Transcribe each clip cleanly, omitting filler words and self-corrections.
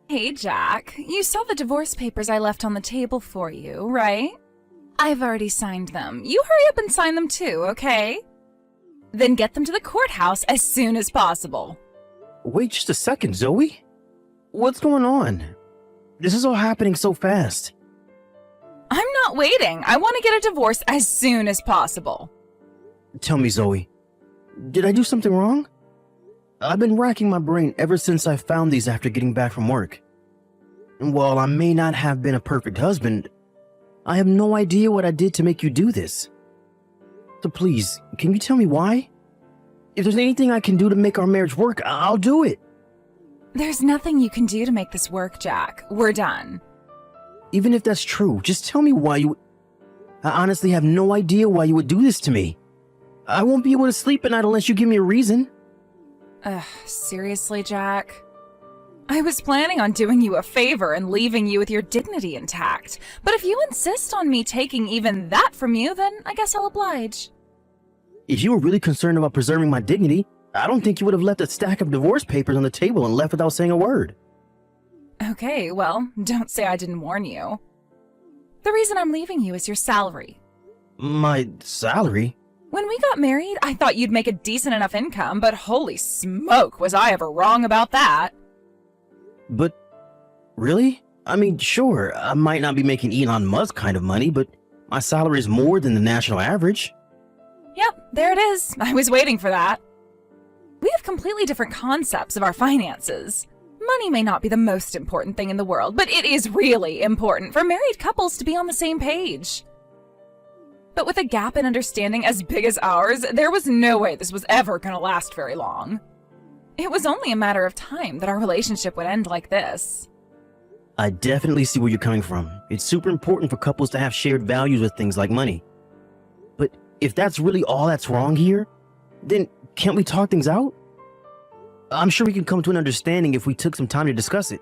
Hey, Jack. You saw the divorce papers I left on the table for you, right? I've already signed them. You hurry up and sign them too, okay? Then get them to the courthouse as soon as possible. Wait just a second, Zoe. What's going on? This is all happening so fast. I'm not waiting. I want to get a divorce as soon as possible. Tell me, Zoe, did I do something wrong? I've been racking my brain ever since I found these after getting back from work. And while I may not have been a perfect husband, I have no idea what I did to make you do this. So please, can you tell me why? If there's anything I can do to make our marriage work, I'll do it. There's nothing you can do to make this work, Jack. We're done. Even if that's true, just tell me why you... I honestly have no idea why you would do this to me. I won't be able to sleep at night unless you give me a reason. Seriously, Jack? I was planning on doing you a favor and leaving you with your dignity intact. But if you insist on me taking even that from you, then I guess I'll oblige. If you were really concerned about preserving my dignity, I don't think you would have left a stack of divorce papers on the table and left without saying a word. Okay, well, don't say I didn't warn you. The reason I'm leaving you is your salary. My salary? When we got married, I thought you'd make a decent enough income, but holy smoke, was I ever wrong about that. But, really? I mean, sure, I might not be making Elon Musk kind of money, but my salary is more than the national average. Yep, there it is. I was waiting for that. We have completely different concepts of our finances. Money may not be the most important thing in the world, but it is really important for married couples to be on the same page. But with a gap in understanding as big as ours, there was no way this was ever going to last very long. It was only a matter of time that our relationship would end like this. I definitely see where you're coming from. It's super important for couples to have shared values with things like money. But if that's really all that's wrong here, then can't we talk things out? I'm sure we can come to an understanding if we took some time to discuss it.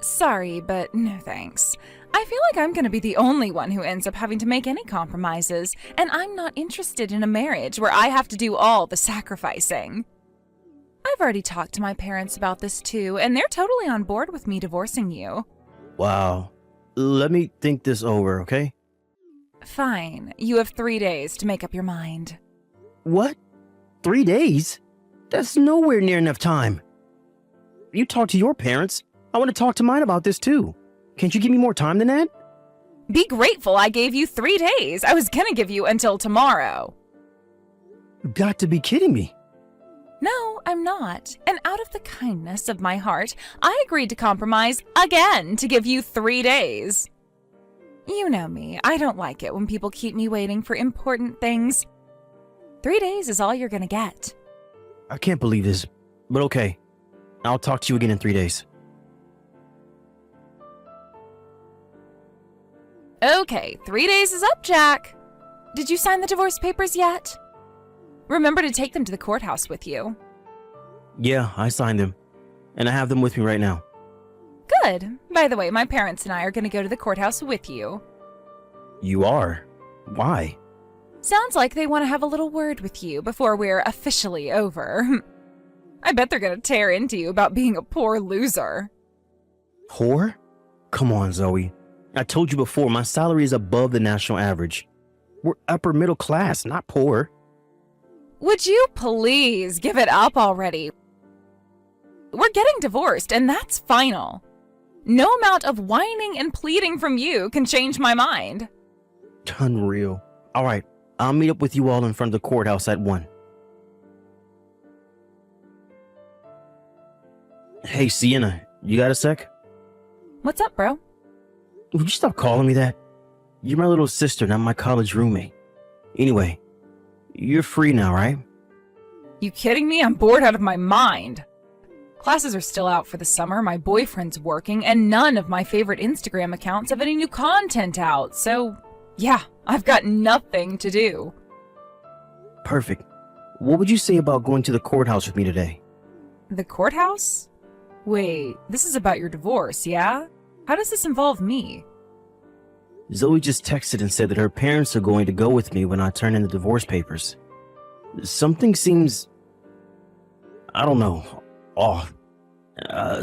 Sorry, but no thanks. I feel like I'm going to be the only one who ends up having to make any compromises, and I'm not interested in a marriage where I have to do all the sacrificing. I've already talked to my parents about this too, and they're totally on board with me divorcing you. Wow. Let me think this over, okay? Fine. You have 3 days to make up your mind. What? 3 days? That's nowhere near enough time. You talk to your parents. I want to talk to mine about this too. Can't you give me more time than that? Be grateful I gave you 3 days. I was gonna give you until tomorrow. You got to be kidding me. No, I'm not. And out of the kindness of my heart, I agreed to compromise again to give you 3 days. You know me. I don't like it when people keep me waiting for important things. 3 days is all you're gonna get. I can't believe this, but okay. I'll talk to you again in 3 days. Okay, 3 days is up, Jack. Did you sign the divorce papers yet? Remember to take them to the courthouse with you. Yeah, I signed them, and I have them with me right now. Good. By the way, my parents and I are going to go to the courthouse with you. You are? Why? Sounds like they want to have a little word with you before we're officially over. I bet they're going to tear into you about being a poor loser. Poor? Come on, Zoe. I told you before, my salary is above the national average. We're upper middle class, not poor. Would you please give it up already? We're getting divorced, and that's final. No amount of whining and pleading from you can change my mind. Unreal. All right, I'll meet up with you all in front of the courthouse at 1. Hey, Sienna, you got a sec? What's up, bro? Would you stop calling me that? You're my little sister, not my college roommate. Anyway, you're free now, right? You kidding me? I'm bored out of my mind. Classes are still out for the summer, my boyfriend's working, and none of my favorite Instagram accounts have any new content out, so yeah, I've got nothing to do. Perfect. What would you say about going to the courthouse with me today? The courthouse? Wait, this is about your divorce, yeah? How does this involve me? Zoe just texted and said that her parents are going to go with me when I turn in the divorce papers. Something seems, I don't know, off.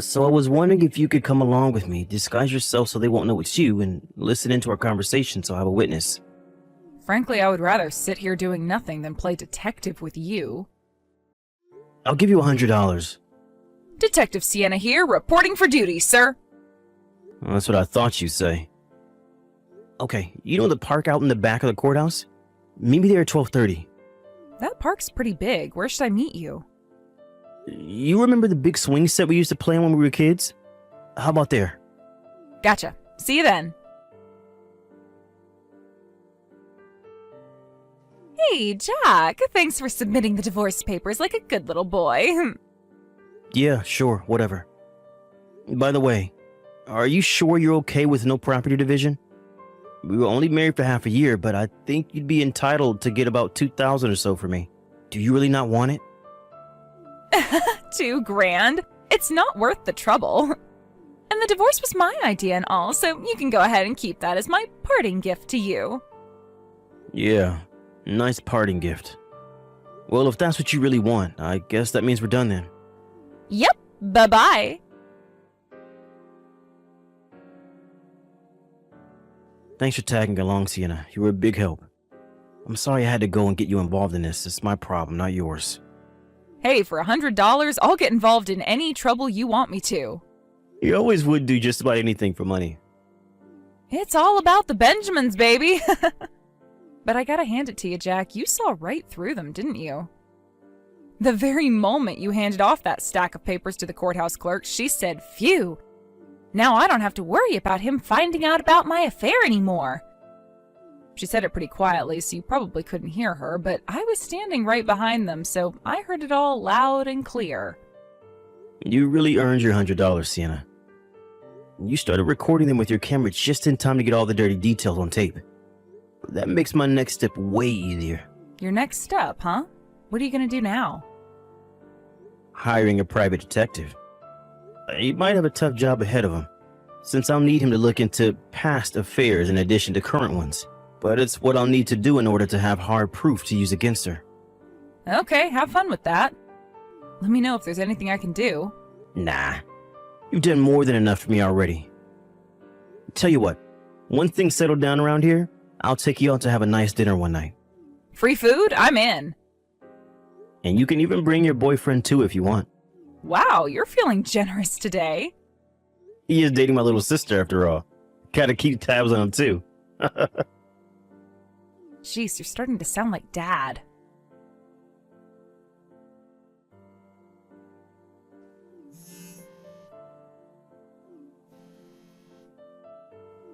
So I was wondering if you could come along with me, disguise yourself so they won't know it's you, and listen into our conversation so I have a witness. Frankly, I would rather sit here doing nothing than play detective with you. I'll give you $100. Detective Sienna here, reporting for duty, sir. Well, that's what I thought you'd say. Okay, you know the park out in the back of the courthouse? Meet me there at 12:30. That park's pretty big. Where should I meet you? You remember the big swing set we used to play on when we were kids? How about there? Gotcha. See you then. Hey, Jack. Thanks for submitting the divorce papers like a good little boy. Yeah, sure, whatever. By the way, are you sure you're okay with no property division? We were only married for half a year, but I think you'd be entitled to get about $2,000 or so for me. Do you really not want it? $2,000? It's not worth the trouble. And the divorce was my idea and all, so you can go ahead and keep that as my parting gift to you. Yeah, nice parting gift. Well, if that's what you really want, I guess that means we're done then. Yep, bye-bye. Thanks for tagging along, Sienna. You were a big help. I'm sorry I had to go and get you involved in this. It's my problem, not yours. Hey, for $100, I'll get involved in any trouble you want me to. You always would do just about anything for money. It's all about the Benjamins, baby. But I gotta hand it to you, Jack. You saw right through them, didn't you? The very moment you handed off that stack of papers to the courthouse clerk, she said, "Phew. Now I don't have to worry about him finding out about my affair anymore." She said it pretty quietly, so you probably couldn't hear her, but I was standing right behind them, so I heard it all loud and clear. You really earned your $100, Sienna. You started recording them with your camera just in time to get all the dirty details on tape. That makes my next step way easier. Your next step, huh? What are you gonna do now? Hiring a private detective. He might have a tough job ahead of him, since I'll need him to look into past affairs in addition to current ones. But it's what I'll need to do in order to have hard proof to use against her. Okay, have fun with that. Let me know if there's anything I can do. Nah, you've done more than enough for me already. Tell you what, one thing settled down around here, I'll take you out to have a nice dinner one night. Free food? I'm in. And you can even bring your boyfriend too if you want. Wow, you're feeling generous today. He is dating my little sister after all. Gotta keep tabs on him too. Jeez, you're starting to sound like Dad.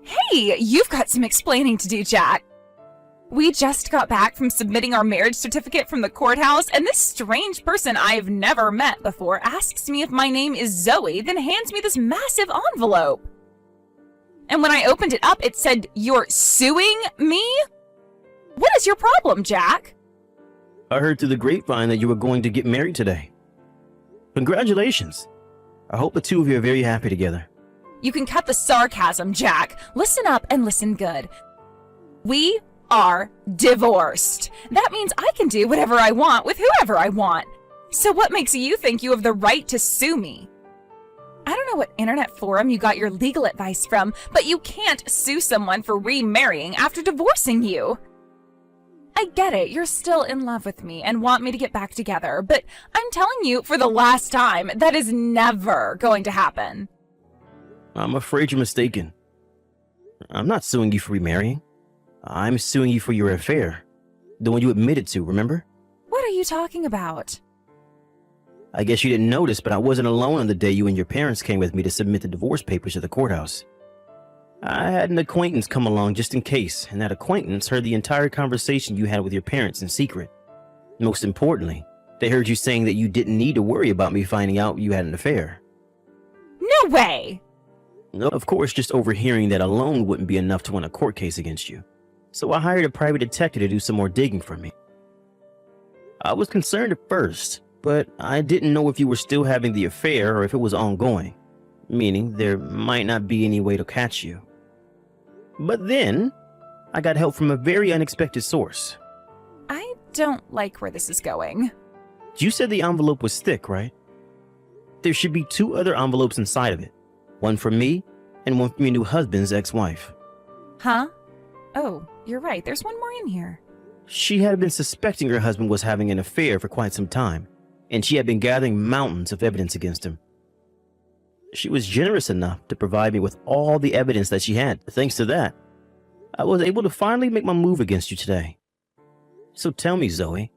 Hey, you've got some explaining to do, Jack. We just got back from submitting our marriage certificate from the courthouse, and this strange person I've never met before asks me if my name is Zoe, then hands me this massive envelope. And when I opened it up, it said, "You're suing me?" What is your problem, Jack? I heard through the grapevine that you were going to get married today. Congratulations. I hope the two of you are very happy together. You can cut the sarcasm, Jack. Listen up and listen good. We are divorced. That means I can do whatever I want with whoever I want. So what makes you think you have the right to sue me? I don't know what internet forum you got your legal advice from, but you can't sue someone for remarrying after divorcing you. I get it, you're still in love with me and want me to get back together, but I'm telling you for the last time, that is never going to happen. I'm afraid you're mistaken. I'm not suing you for remarrying. I'm suing you for your affair. The one you admitted to, remember? What are you talking about? I guess you didn't notice, but I wasn't alone on the day you and your parents came with me to submit the divorce papers to the courthouse. I had an acquaintance come along just in case, and that acquaintance heard the entire conversation you had with your parents in secret. Most importantly, they heard you saying that you didn't need to worry about me finding out you had an affair. No way! No, of course, just overhearing that alone wouldn't be enough to win a court case against you. So I hired a private detective to do some more digging for me. I was concerned at first, but I didn't know if you were still having the affair or if it was ongoing, meaning there might not be any way to catch you. But then, I got help from a very unexpected source. I don't like where this is going. You said the envelope was thick, right? there should be two other envelopes inside of it. One for me and one from your new husband's ex-wife. Huh? Oh, you're right. There's one more in here. She had been suspecting her husband was having an affair for quite some time, and she had been gathering mountains of evidence against him. She was generous enough to provide me with all the evidence that she had. Thanks to that, I was able to finally make my move against you today. So tell me, Zoe,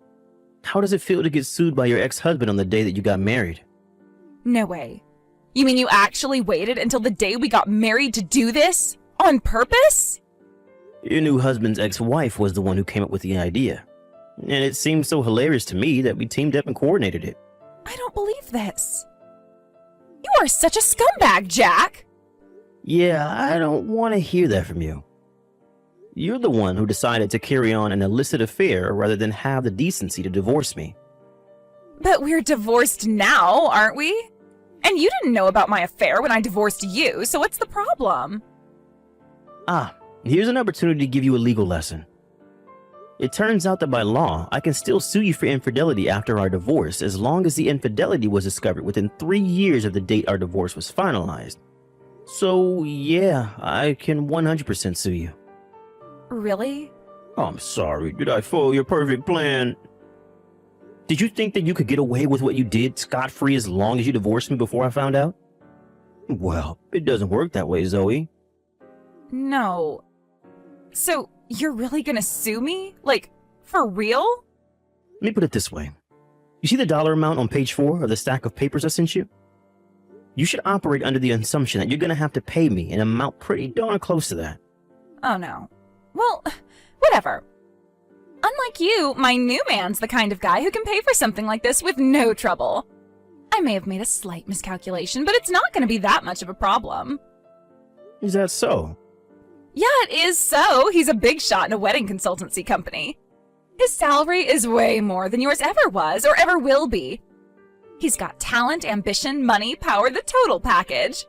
how does it feel to get sued by your ex-husband on the day that you got married? No way. You mean you actually waited until the day we got married to do this? On purpose? Your new husband's ex-wife was the one who came up with the idea. And it seemed so hilarious to me that we teamed up and coordinated it. I don't believe this. You are such a scumbag, Jack! Yeah, I don't want to hear that from you. You're the one who decided to carry on an illicit affair rather than have the decency to divorce me. But we're divorced now, aren't we? And you didn't know about my affair when I divorced you, so what's the problem? Here's an opportunity to give you a legal lesson. It turns out that by law, I can still sue you for infidelity after our divorce as long as the infidelity was discovered within 3 years of the date our divorce was finalized. So yeah, I can 100% sue you. Really? I'm sorry, did I foil your perfect plan? Did you think that you could get away with what you did scot-free as long as you divorced me before I found out? Well, it doesn't work that way, Zoe. No. So, you're really gonna sue me? Like, for real? Let me put it this way. You see the dollar amount on page 4 of the stack of papers I sent you? You should operate under the assumption that you're gonna have to pay me an amount pretty darn close to that. Oh no. Well, whatever. Unlike you, my new man's the kind of guy who can pay for something like this with no trouble. I may have made a slight miscalculation, but it's not gonna be that much of a problem. Is that so? Yeah, it is so. He's a big shot in a wedding consultancy company. His salary is way more than yours ever was or ever will be. He's got talent, ambition, money, power, the total package.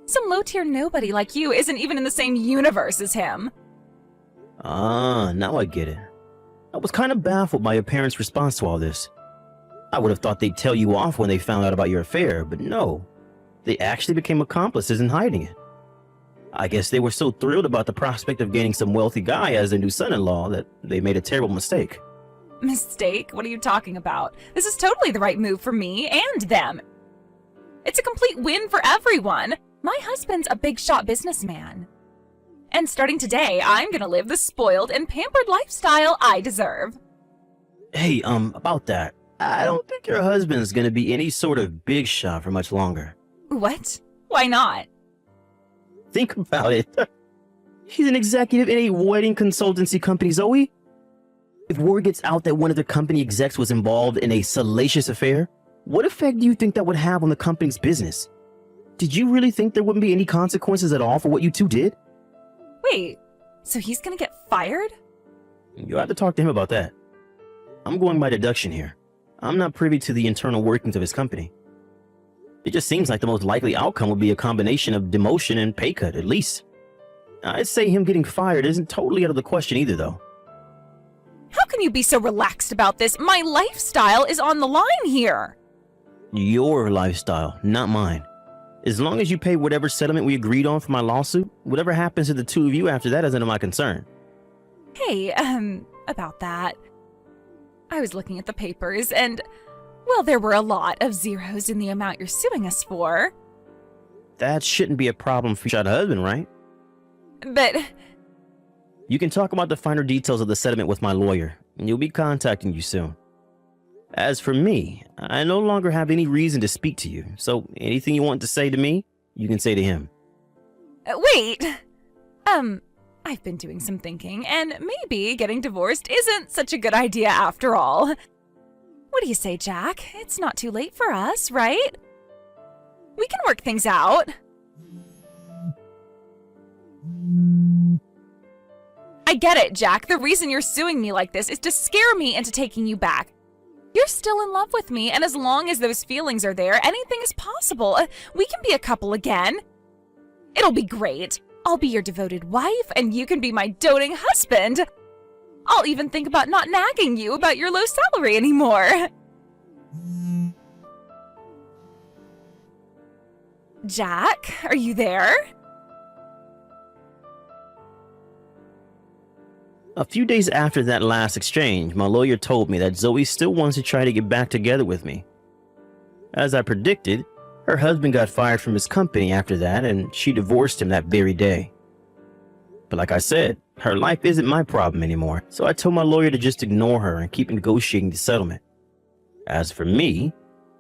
Some low-tier nobody like you isn't even in the same universe as him. Now I get it. I was kind of baffled by your parents' response to all this. I would have thought they'd tell you off when they found out about your affair, but no. They actually became accomplices in hiding it. I guess they were so thrilled about the prospect of gaining some wealthy guy as their new son-in-law that they made a terrible mistake. Mistake? What are you talking about? This is totally the right move for me and them. It's a complete win for everyone. My husband's a big shot businessman. And starting today, I'm gonna live the spoiled and pampered lifestyle I deserve. Hey, about that. I don't think your husband's gonna be any sort of big shot for much longer. What? Why not? Think about it. He's an executive in a wedding consultancy company, Zoe. If word gets out that one of the company execs was involved in a salacious affair, what effect do you think that would have on the company's business? Did you really think there wouldn't be any consequences at all for what you two did? Wait, so he's gonna get fired? You'll have to talk to him about that. I'm going by deduction here. I'm not privy to the internal workings of his company. It just seems like the most likely outcome would be a combination of demotion and pay cut, at least. I'd say him getting fired isn't totally out of the question either, though. How can you be so relaxed about this? My lifestyle is on the line here. Your lifestyle, not mine. As long as you pay whatever settlement we agreed on for my lawsuit, whatever happens to the two of you after that is none of my concern. Hey, about that. I was looking at the papers and, well, there were a lot of zeros in the amount you're suing us for. That shouldn't be a problem for your husband, right? But... You can talk about the finer details of the settlement with my lawyer, and he'll be contacting you soon. As for me, I no longer have any reason to speak to you, so anything you want to say to me, you can say to him. Wait! I've been doing some thinking, and maybe getting divorced isn't such a good idea after all. What do you say, Jack? It's not too late for us, right? We can work things out. I get it, Jack. The reason you're suing me like this is to scare me into taking you back. You're still in love with me, and as long as those feelings are there, anything is possible. We can be a couple again. It'll be great. I'll be your devoted wife, and you can be my doting husband. I'll even think about not nagging you about your low salary anymore. Jack, are you there? A few days after that last exchange, my lawyer told me that Zoe still wants to try to get back together with me. As I predicted, her husband got fired from his company after that, and she divorced him that very day. But like I said, her life isn't my problem anymore, so I told my lawyer to just ignore her and keep negotiating the settlement. As for me,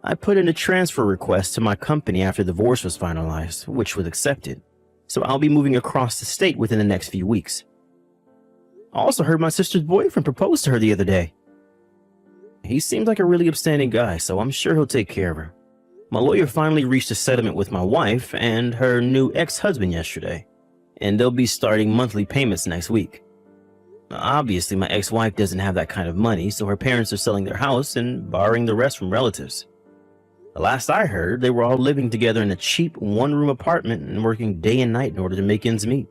I put in a transfer request to my company after the divorce was finalized, which was accepted, so I'll be moving across the state within the next few weeks. I also heard my sister's boyfriend propose to her the other day. He seems like a really upstanding guy, so I'm sure he'll take care of her. My lawyer finally reached a settlement with my wife and her new ex-husband yesterday, and they'll be starting monthly payments next week. Obviously, my ex-wife doesn't have that kind of money, so her parents are selling their house and borrowing the rest from relatives. The last I heard, they were all living together in a cheap one-room apartment and working day and night in order to make ends meet.